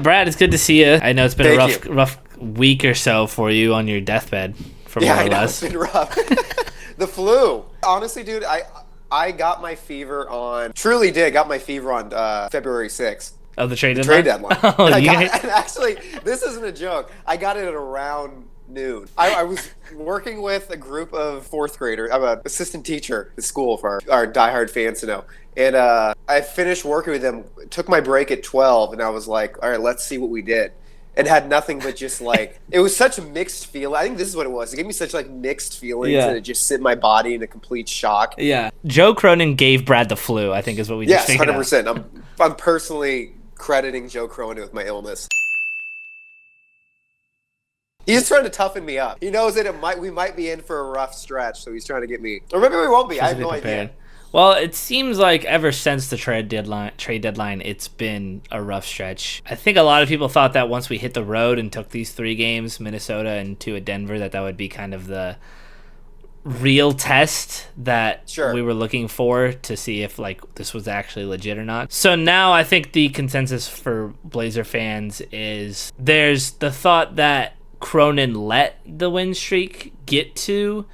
Brad, it's good to see you. I know it's been Thank a rough week or so for you on your deathbed, for more or less. It's been rough. The flu. Honestly, dude, I got my fever on February 6th. Oh, the trade deadline. Oh, Actually, this isn't a joke. I got it at around noon. I was working with a group of fourth graders. I'm an assistant teacher at school for our diehard fans to know. And I finished working with them, took my break at 12, and I was like, all right, let's see what we did. And had nothing but just like, it was such a mixed feeling. I think this is what it was. It gave me such like mixed feelings, and it just set my body in a complete shock. Yeah. Joe Cronin gave Brad the flu, I think is what we just figured out. Yes, 100%. I'm personally crediting Joe Cronin with my illness. He's trying to toughen me up. He knows that we might be in for a rough stretch, so he's trying to get me. Or maybe we won't be. I have no idea. Well, it seems like ever since the trade deadline, it's been a rough stretch. I think a lot of people thought that once we hit the road and took these 3 games, Minnesota and 2 at Denver, that would be kind of the real test that we were looking for to see if like this was actually legit or not. So now I think the consensus for Blazer fans is there's the thought that Cronin let the win streak get to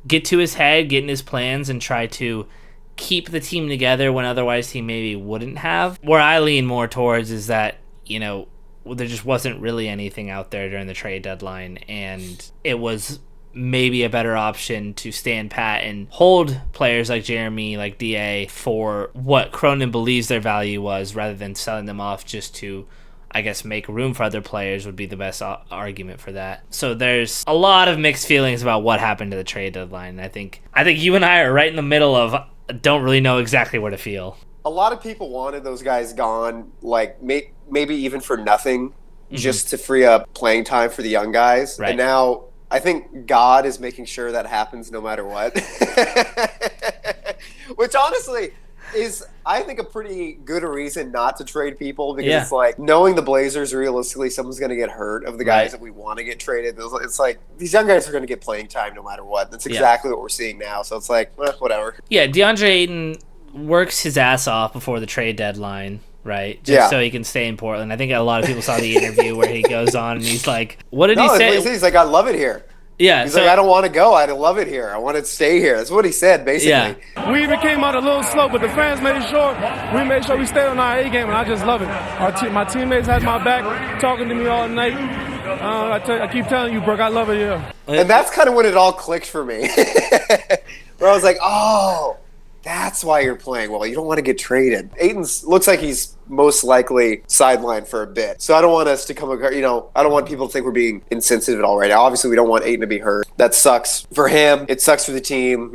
his head, get in his plans, and try to keep the team together when otherwise he maybe wouldn't have. Where I lean more towards is that, there just wasn't really anything out there during the trade deadline, and it was maybe a better option to stand pat and hold players like Jeremy, like DA, for what Cronin believes their value was, rather than selling them off just to, I guess, make room for other players would be the best argument for that. So there's a lot of mixed feelings about what happened to the trade deadline. I think you and I are right in the middle of don't really know exactly where to feel. A lot of people wanted those guys gone, like maybe even for nothing, just to free up playing time for the young guys. Right. And now I think God is making sure that happens no matter what. Which honestly is, I think, a pretty good reason not to trade people, because it's like, knowing the Blazers, realistically, someone's going to get hurt of the guys that we want to get traded. It's like, these young guys are going to get playing time no matter what. That's exactly what we're seeing now. So it's like, whatever. Yeah, DeAndre Ayton works his ass off before the trade deadline, right? Just so he can stay in Portland. I think a lot of people saw the interview where he goes on and he's like, what did he say? He's like, I love it here. Yeah, he's like, I don't want to go. I love it here. I want to stay here. That's what he said, basically. Yeah. We even came out a little slow, but the fans made sure we stayed on our A game, and I just love it. My teammates had my back, talking to me all night. I keep telling you, Brooke, I love it here. And that's kind of when it all clicked for me. Where I was like, oh, that's why you're playing well. You don't want to get traded. Ayton looks like he's most likely sidelined for a bit. So I don't want us to I don't want people to think we're being insensitive at all right now. Obviously, we don't want Ayton to be hurt. That sucks for him. It sucks for the team,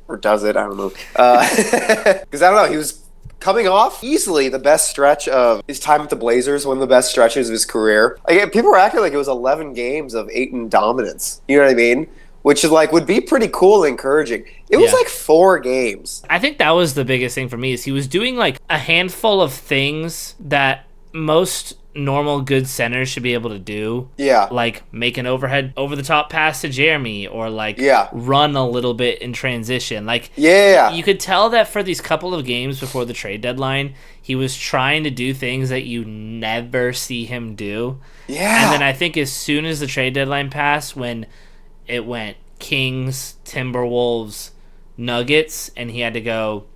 or does it? I don't know. Because I don't know. He was coming off easily the best stretch of his time at the Blazers, one of the best stretches of his career. Like, people were acting like it was 11 games of Ayton dominance. You know what I mean? Which is would be pretty cool and encouraging. It was 4 games. I think that was the biggest thing for me, is he was doing a handful of things that most normal good centers should be able to do. Yeah. Like make an overhead over the top pass to Jeremy, or run a little bit in transition. You could tell that for these couple of games before the trade deadline, he was trying to do things that you never see him do. Yeah. And then I think as soon as the trade deadline passed, when it went Kings, Timberwolves, Nuggets, and he had to go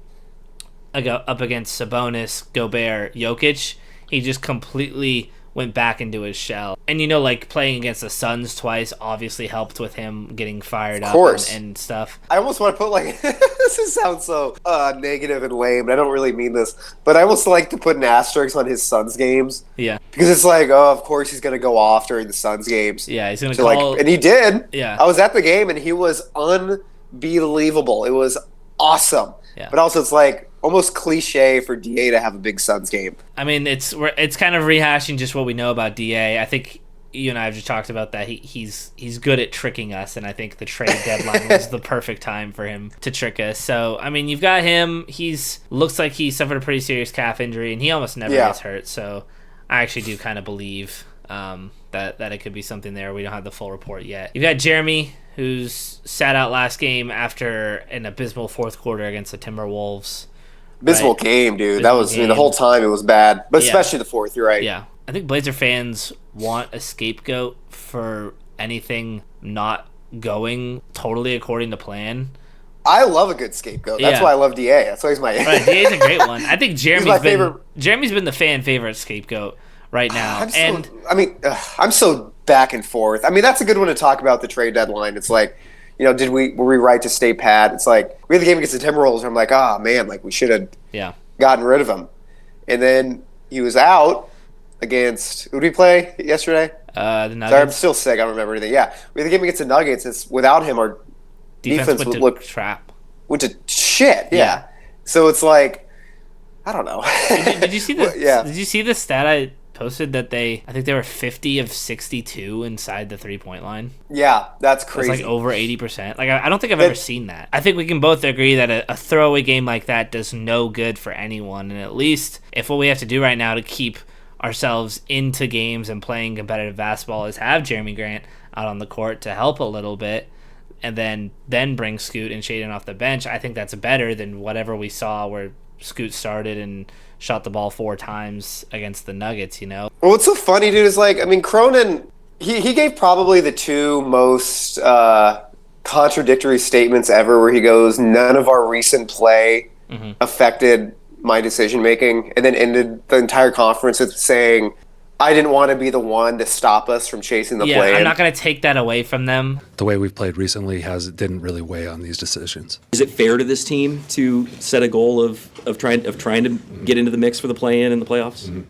up against Sabonis, Gobert, Jokic, he just completely went back into his shell. And playing against the Suns twice obviously helped with him getting fired up and stuff. I almost want to put this sounds so negative and lame, and I don't really mean this, but I almost like to put an asterisk on his Suns games. Yeah. Because it's of course he's going to go off during the Suns games. Yeah, he's going to call... and he did. Yeah. I was at the game, and he was unbelievable. It was awesome. Yeah. But also it's almost cliche for DA to have a big Suns game. I mean, it's kind of rehashing just what we know about DA. I think you and I have just talked about that. He's good at tricking us, and I think the trade deadline was the perfect time for him to trick us. So, I mean, you've got him. Looks like he suffered a pretty serious calf injury, and he almost never gets hurt. So, I actually do kind of believe that it could be something there. We don't have the full report yet. You've got Jeremy, who's sat out last game after an abysmal fourth quarter against the Timberwolves. Abysmal game, dude. That was the whole time it was bad, but especially the fourth. You're right. Yeah, I think Blazer fans want a scapegoat for anything not going totally according to plan. I love a good scapegoat. That's why I love DA. That's why he's my right. DA's a great one. I think Jeremy's been the fan favorite scapegoat right now. I'm so back and forth. I mean, that's a good one to talk about the trade deadline. It's like, were we right to stay pat? It's like we had the game against the Timberwolves, and I'm like, man, like we should have gotten rid of him. And then he was out against who did we play yesterday? The Nuggets. Sorry, I'm still sick. I don't remember anything. Yeah, we had the game against the Nuggets. It's without him, our defense would look went to shit. Yeah. So it's like, I don't know. Did you see the? Did you see the stat I posted that I think they were 50 of 62 inside the 3-point line? Yeah, that's crazy. It's like over 80%. Like I don't think I've ever seen that. I think we can both agree that a throwaway game like that does no good for anyone. And at least if what we have to do right now to keep ourselves into games and playing competitive basketball is have Jeremy Grant out on the court to help a little bit, and then bring Scoot and Shaden off the bench, I think that's better than whatever we saw where Scoot started and shot the ball 4 times against the Nuggets, Well, what's so funny, dude, is Cronin, he gave probably the 2 most contradictory statements ever, where he goes, none of our recent play affected my decision-making, and then ended the entire conference with saying, I didn't want to be the one to stop us from chasing the play. I'm not going to take that away from them. The way we've played recently didn't really weigh on these decisions. Is it fair to this team to set a goal of trying to get into the mix for the play-in and the playoffs? Mm-hmm.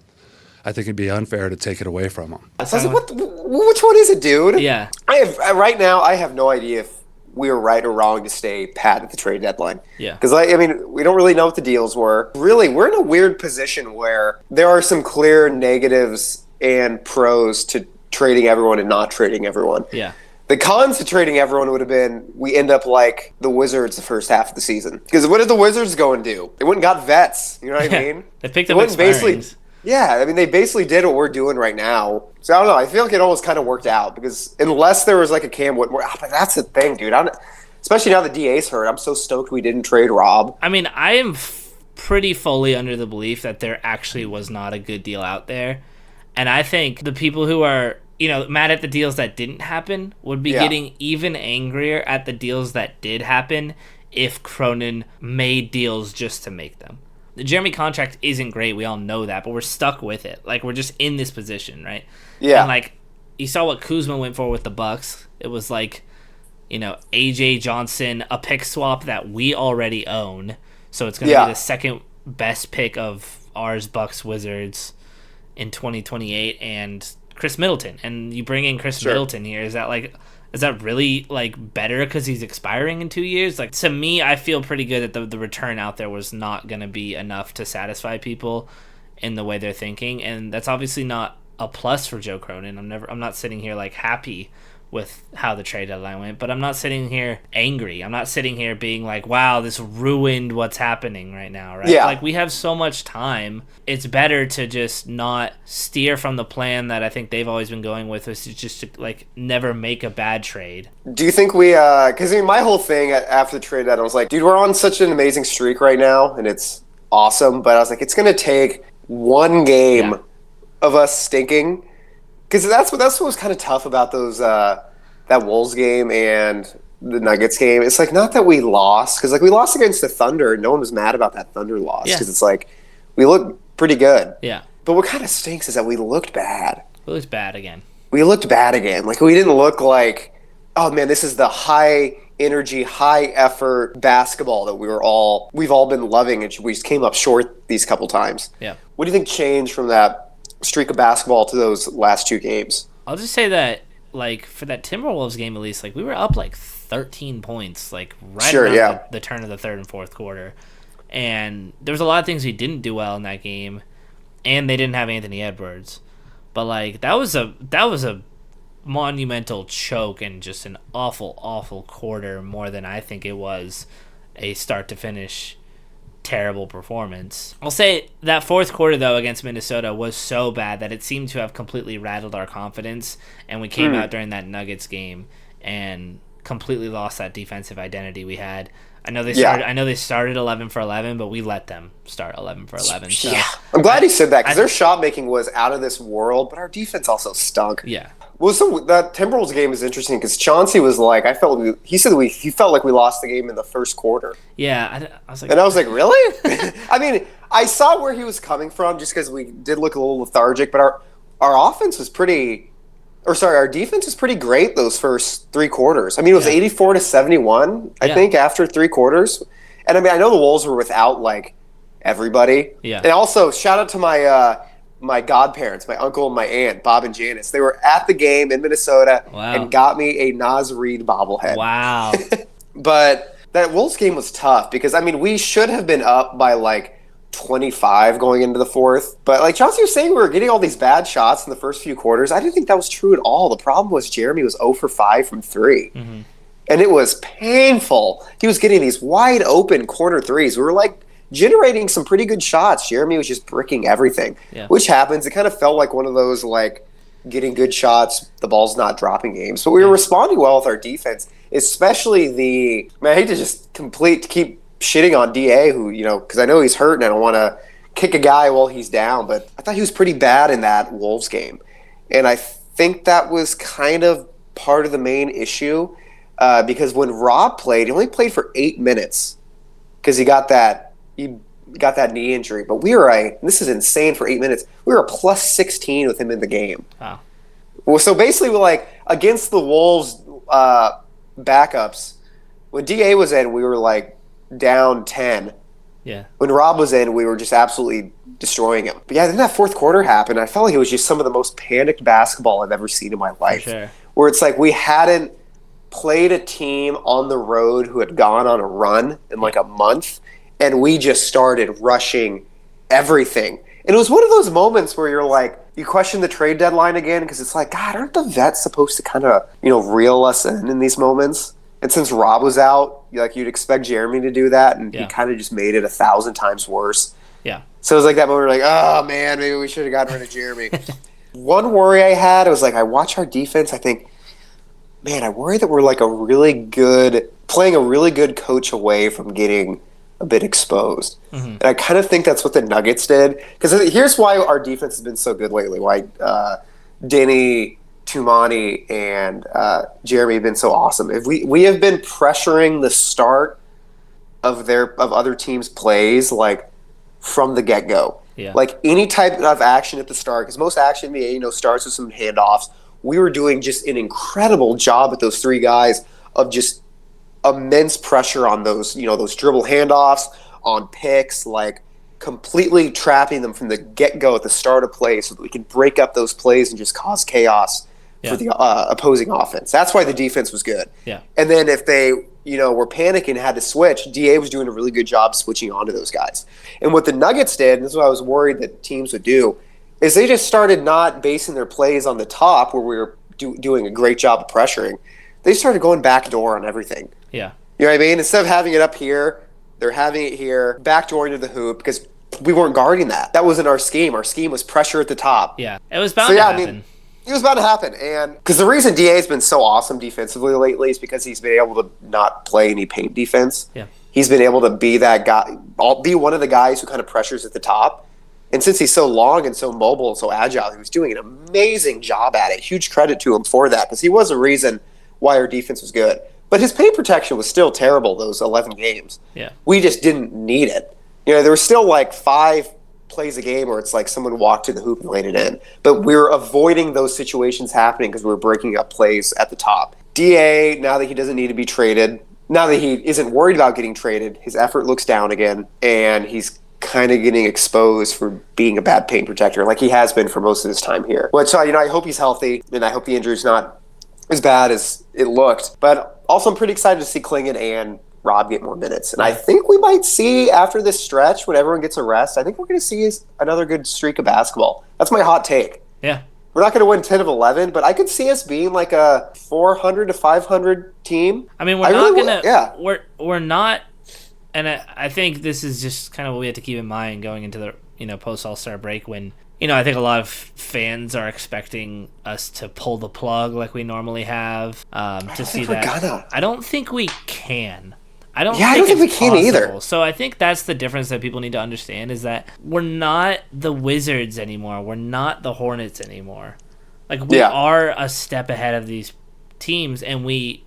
I think it'd be unfair to take it away from them. So I was like, which one is it, dude? Yeah. Right now, I have no idea if we were right or wrong to stay pat at the trade deadline. Yeah. Because, we don't really know what the deals were. Really, we're in a weird position where there are some clear negatives and pros to trading everyone and not trading everyone. Yeah. The cons to trading everyone would have been we end up like the Wizards the first half of the season. Because what did the Wizards go and do? They went and got vets. You know what I mean? They picked up expirings. They basically did what we're doing right now. So I don't know. I feel like it almost kind of worked out because unless there was like a Cam Whitmore, but that's the thing, dude. Especially now the DA's hurt. I'm so stoked we didn't trade Rob. I mean, I am pretty fully under the belief that there actually was not a good deal out there. And I think the people who are, mad at the deals that didn't happen would be getting even angrier at the deals that did happen if Cronin made deals just to make them. The Jeremy contract isn't great. We all know that, but we're stuck with it. Like, we're just in this position, right? Yeah. And, you saw what Kuzma went for with the Bucks. It was A.J. Johnson, a pick swap that we already own. So it's going to be the second best pick of ours, Bucks, Wizards in 2028, and Chris Middleton. And you bring in Chris Middleton here. Is that really better because he's expiring in 2 years? To me, I feel pretty good that the return out there was not going to be enough to satisfy people in the way they're thinking, and that's obviously not a plus for Joe Cronin. I'm not sitting here happy with how the trade deadline went, but I'm not sitting here angry. I'm not sitting here being like, wow, this ruined what's happening right now, right? Yeah. We have so much time. It's better to just not steer from the plan that I think they've always been going with, which is just to never make a bad trade. Do you think we, because my whole thing after the trade deadline, I was like, dude, we're on such an amazing streak right now, and it's awesome, but I was like, it's going to take one game of us stinking. Because that's what was kind of tough about those that Wolves game and the Nuggets game. It's not that we lost, because we lost against the Thunder, and no one was mad about that Thunder loss, because it's we looked pretty good. Yeah. But what kind of stinks is that we looked bad. We looked bad again. We looked bad again. We didn't look like, oh man, this is the high energy, high effort basketball that we've all been loving, and we just came up short these couple times. Yeah. What do you think changed from that streak of basketball to those last 2 games? I'll just say that for that Timberwolves game at least, we were up 13 points right around the turn of the third and fourth quarter, and there was a lot of things we didn't do well in that game, and they didn't have Anthony Edwards, but that was a monumental choke and just an awful quarter, more than I think it was a start to finish terrible performance. I'll say that fourth quarter, though, against Minnesota was so bad that it seemed to have completely rattled our confidence, and we came out during that Nuggets game and completely lost that defensive identity we had I know they Yeah. started. I know they started 11 for 11, but we let them start 11 for 11. So, Yeah, I'm glad he said that because their shot making was out of this world, but our defense also stunk. Yeah. Well, so that Timberwolves game is interesting because Chauncey was like, he said he felt like we lost the game in the first quarter, Yeah. I was like, and I was like, really? I mean, I saw where he was coming from just because we did look a little lethargic, but our offense was our defense was pretty great those first three quarters. I mean, it was 84-71, I think, after three quarters. And I mean, I know the Wolves were without like everybody. Yeah. And also, shout out to my godparents, my uncle and my aunt, Bob and Janice. They were at the game in Minnesota and got me a Naz Reid bobblehead. wow. But that Wolves game was tough because I mean, we should have been up by like 25 going into the fourth. But like Chauncey was saying, we were getting all these bad shots in the first few quarters. I didn't think that was true at all. The problem was Jeremy was 0 for 5 from 3. Mm-hmm. And it was painful. He was getting these wide open corner threes. We were like generating some pretty good shots. Jeremy was just bricking everything, which happens. It kind of felt like one of those like getting good shots, the ball's not dropping games. But we were responding well with our defense, especially I hate to just keep shitting on DA, who, because I know he's hurt and I don't want to kick a guy while he's down, but I thought he was pretty bad in that Wolves game. And I think that was kind of part of the main issue because when Rob played, he only played for 8 minutes because he got that knee injury. But this is insane for 8 minutes. We were a plus 16 with him in the game. Wow. Well, so basically, we're like against the Wolves backups, when DA was in, we were like down 10. Yeah. When Rob was in, we were just absolutely destroying him. But yeah, then that fourth quarter happened. I felt like it was just some of the most panicked basketball I've ever seen in my life. For sure. Where it's like we hadn't played a team on the road who had gone on a run in like a month, and we just started rushing everything. And it was one of those moments where you're like, you question the trade deadline again because it's like, God, aren't the vets supposed to kind of, reel us in these moments? And since Rob was out, you'd expect Jeremy to do that, and he kind of just made it 1,000 times worse. Yeah. So it was like that moment where like, oh, man, maybe we should have gotten rid of Jeremy. One worry I had, it was like I watch our defense, I think, man, I worry that we're like playing a really good coach away from getting a bit exposed. Mm-hmm. And I kind of think that's what the Nuggets did. Because here's why our defense has been so good lately, why Denny, Tumani, and Jeremy have been so awesome. If we have been pressuring the start of other teams' plays like from the get-go. Yeah. Like any type of action at the start, because most action in the NBA, starts with some handoffs. We were doing just an incredible job with those three guys of just immense pressure on those, those dribble handoffs, on picks, like completely trapping them from the get-go at the start of plays so that we can break up those plays and just cause chaos for the opposing offense. That's why the defense was good. Yeah. And then if they, were panicking and had to switch, DA was doing a really good job switching onto those guys. And what the Nuggets did, and this is what I was worried that teams would do, is they just started not basing their plays on the top where we were doing a great job of pressuring. They started going backdoor on everything. Yeah. You know what I mean? Instead of having it up here, they're having it here, backdoor into the hoop, because we weren't guarding that. That wasn't our scheme. Our scheme was pressure at the top. Yeah. It was bound to happen. It was about to happen. And because the reason DA has been so awesome defensively lately is because he's been able to not play any paint defense. Yeah. He's been able to be that guy, be one of the guys who kind of pressures at the top. And since he's so long and so mobile and so agile, he was doing an amazing job at it. Huge credit to him for that, because he was a reason why our defense was good. But his paint protection was still terrible those 11 games. Yeah. We just didn't need it. There were still like 5 plays a game where it's like someone walked to the hoop and laid it in. But we were avoiding those situations happening because we were breaking up plays at the top. DA, now that he doesn't need to be traded, now that he isn't worried about getting traded, his effort looks down again, and he's kind of getting exposed for being a bad paint protector like he has been for most of his time here. Which, I hope he's healthy, and I hope the injury's not as bad as it looked. But also I'm pretty excited to see Klingon and Rob get more minutes. And I think we might see, after this stretch, when everyone gets a rest, I think we're going to see another good streak of basketball. That's my hot take. Yeah. We're not going to win 10 of 11, but I could see us being like a 400 to 500 team. I mean, we're not, and I think this is just kind of what we have to keep in mind going into the post All-Star break, when I think a lot of fans are expecting us to pull the plug like we normally have. To see that, I don't think we can. I don't Yeah, I don't think we it's can either. possible. So I think that's the difference that people need to understand is that we're not the Wizards anymore. We're not the Hornets anymore. Like, we are a step ahead of these teams, and we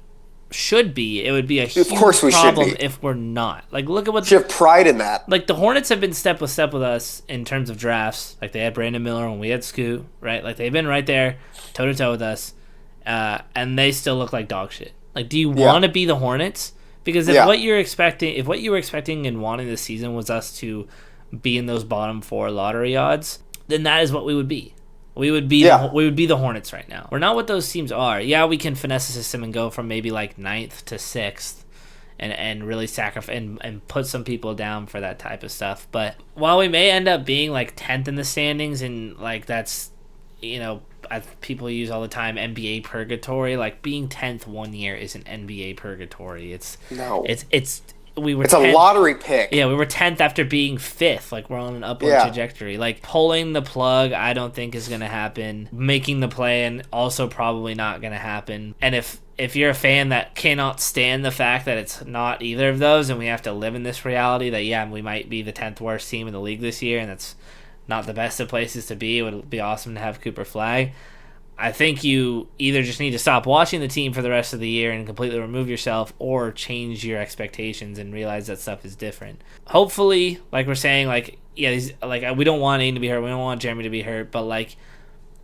should be. It would be a huge problem if we're not. Like, look at what... should have pride in that. Like, the Hornets have been step with us in terms of drafts. Like, they had Brandon Miller when we had Scoot, right? Like, they've been right there, toe-to-toe with us, and they still look like dog shit. Like, do you want to be the Hornets? Because if what you were expecting and wanting this season was us to be in those bottom 4 lottery odds, then that is what we would be. We would be the Hornets right now. We're not what those teams are. Yeah, we can finesse the system and go from maybe like 9th to 6th and really sacrifice and put some people down for that type of stuff. But while we may end up being like 10th in the standings, and like that's, people use all the time NBA purgatory, like being 10th one year isn't NBA purgatory. It's a lottery pick. Yeah, we were 10th after being 5th. Like, we're on an upward trajectory. Like, pulling the plug, I don't think is going to happen. Making the play-in, also probably not going to happen. And if you're a fan that cannot stand the fact that it's not either of those, and we have to live in this reality that, we might be the 10th worst team in the league this year, and that's not the best of places to be. It would be awesome to have Cooper Flag. I think you either just need to stop watching the team for the rest of the year and completely remove yourself, or change your expectations and realize that stuff is different. Hopefully, like we're saying, we don't want Ayton to be hurt. We don't want Jeremy to be hurt. But,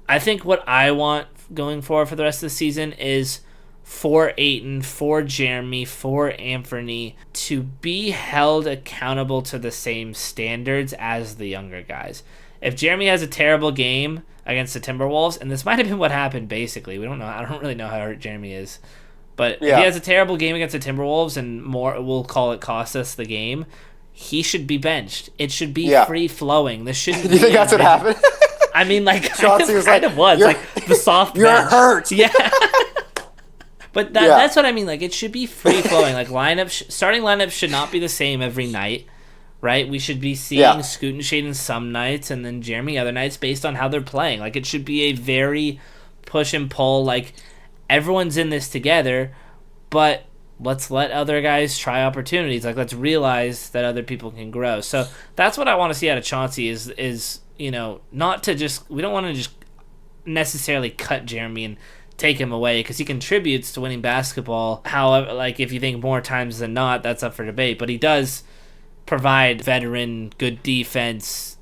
I think what I want going forward for the rest of the season is for Ayton, for Jeremy, for Anthony to be held accountable to the same standards as the younger guys. If Jeremy has a terrible game against the Timberwolves, and this might have been what happened basically, we don't know. I don't really know how hurt Jeremy is. But if he has a terrible game against the Timberwolves and we'll call it cost us the game, he should be benched. It should be free-flowing. This shouldn't be... You think that's what happened? I mean, Chauncey was kind of was. Like, the soft You're bench. hurt. Yeah. But that's what I mean. Like, it should be free-flowing. Like, starting lineups should not be the same every night. Right? We should be seeing Scoot and Shaden some nights and then Jeremy other nights based on how they're playing. Like, it should be a very push and pull. Like, everyone's in this together, but let's let other guys try opportunities. Like, let's realize that other people can grow. So that's what I want to see out of Chauncey is not to just... We don't want to just necessarily cut Jeremy and take him away, because he contributes to winning basketball. However, like, if you think more times than not, that's up for debate. But he does provide veteran, good defense,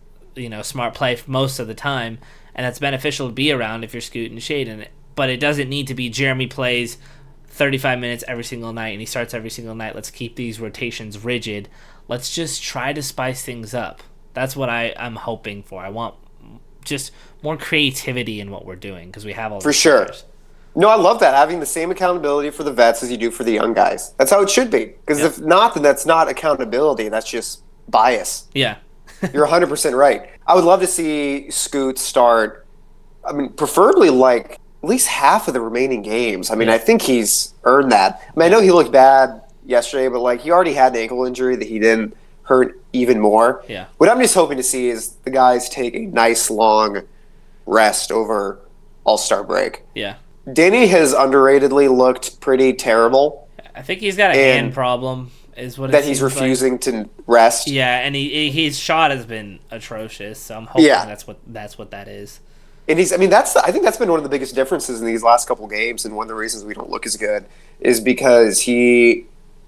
smart play most of the time, and that's beneficial to be around if you're Scoot and Shaden. But it doesn't need to be Jeremy plays 35 minutes every single night and he starts every single night. Let's keep these rotations rigid. Let's just try to spice things up. That's what I'm hoping for. I want just more creativity in what we're doing, because we have all for sure. Players. No, I love that, having the same accountability for the vets as you do for the young guys. That's how it should be. Because if not, then that's not accountability. That's just bias. Yeah. You're 100% right. I would love to see Scoot start, preferably like at least half of the remaining games. I think he's earned that. I know he looked bad yesterday, but he already had an ankle injury that he didn't hurt even more. Yeah. What I'm just hoping to see is the guys take a nice long rest over All-Star break. Yeah. Denny has underratedly looked pretty terrible. I think he's got a hand problem, is what it that he's refusing to rest. Yeah, and his shot has been atrocious. So I'm hoping that's what that is. And I think that's been one of the biggest differences in these last couple games, and one of the reasons we don't look as good is because he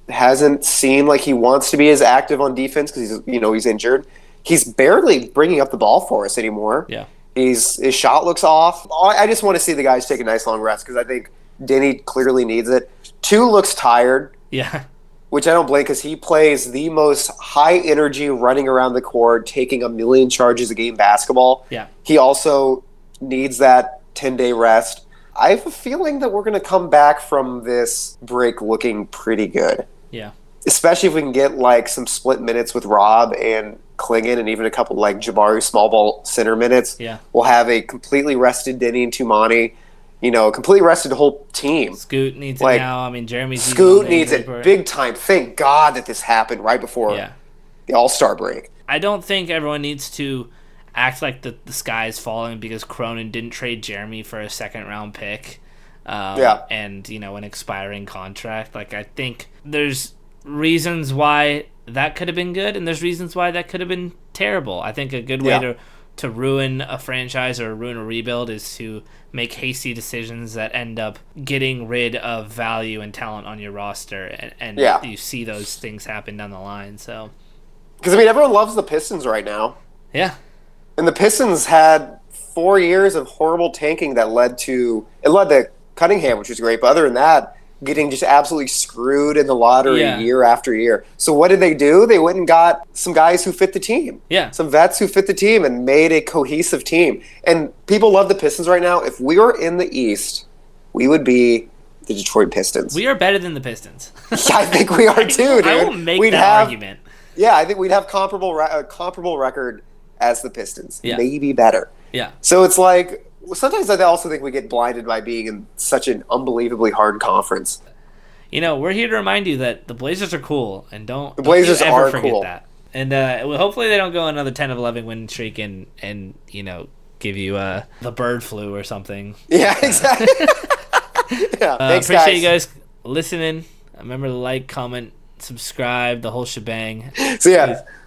hasn't seemed like he wants to be as active on defense because he's injured. He's barely bringing up the ball for us anymore. Yeah. His shot looks off. I just want to see the guys take a nice long rest, because I think Denny clearly needs it. 2 looks tired. Yeah. Which I don't blame, because he plays the most high energy running around the court, taking a million charges a game basketball. Yeah. He also needs that 10-day rest. I have a feeling that we're going to come back from this break looking pretty good. Yeah. Especially if we can get some split minutes with Rob and Klingon, and even a couple Jabari small ball center minutes. Yeah. We'll have a completely rested Denny and Tumani, a completely rested whole team. Scoot needs it now. Jeremy's Scoot needs it big time. Thank God that this happened right before the All-Star break. I don't think everyone needs to act like the sky is falling because Cronin didn't trade Jeremy for a second-round pick. And, an expiring contract. I think there's reasons why that could have been good, and there's reasons why that could have been terrible. I think a good way to ruin a franchise or ruin a rebuild is to make hasty decisions that end up getting rid of value and talent on your roster, and you see those things happen down the line. So, because I mean, everyone loves the Pistons right now. Yeah, and the Pistons had 4 years of horrible tanking that led to Cunningham, which was great. But other than that, getting just absolutely screwed in the lottery year after year. So what did they do? They went and got some guys who fit the team. Yeah. Some vets who fit the team and made a cohesive team. And people love the Pistons right now. If we were in the East, we would be the Detroit Pistons. We are better than the Pistons. I think we are too, dude. I will make that argument. Yeah, I think we'd have comparable record as the Pistons. Yeah. Maybe better. Yeah. So it's like, sometimes I also think we get blinded by being in such an unbelievably hard conference. We're here to remind you that the Blazers are cool, and don't Blazers ever are forget cool. that. And hopefully they don't go another 10 of 11 win streak and give you the bird flu or something. Yeah, exactly. Yeah, thanks, appreciate you guys listening. Remember to like, comment, subscribe, the whole shebang. So yeah,